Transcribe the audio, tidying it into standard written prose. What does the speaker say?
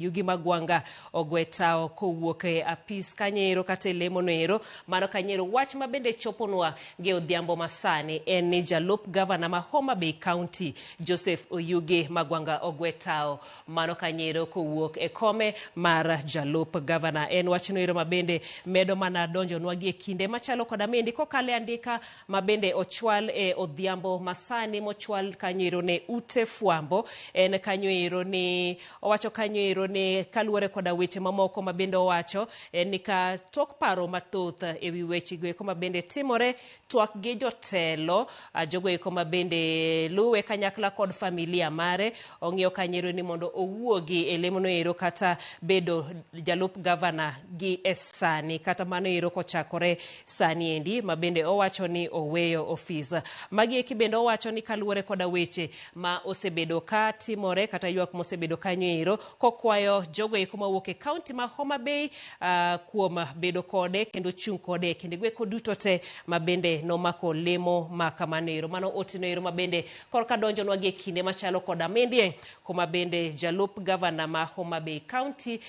Yugi Magwanga ogwetao kowuok e apis kanyeero kata lemo noero mano kanyeero wach mabende choponwa gi odhiambo masani en ni jalup gavana ma Homa Bay County Joseph Oyugi Magwanga ogwetao mano kanyeero kowuok e kome mar jalup gavana. En wach noero mabende medo mana donjonwa gi kinde machalo koda mendi kokale andika mabende ochwal e odhiambo masani mochwal kanyeero ne ute fwambo en kanyeero ni owacho kanyeero ni kaluore koda weche mamoko mabende owacho ni ka tok paro mathoth ewi weche goeko mabende timore twak gi jotelo jogoeko mabende luwe kanyakla kod familia mare ong'iyo kanyeero ni mondo owuogi e lemo noero kata bedo jalup gavana gi esani kata mano ero kochakore sani endi mabende owacho ni oweyo ofis. Magi bende owacho ni kaluore koda weche ma osebedo ka timore kata ywak mosebedo kanyeero kokwayo jogo eko mawuok e kaunti ma Homa Bay kuom bedo kode kendo chung' kode kendo gweko duto te mabende nomako lemo makamanero. Mano otinoero mabende korka donjonwa gi kinde machalo koda mendie kuma bende jalup gavana ma Homa Bay County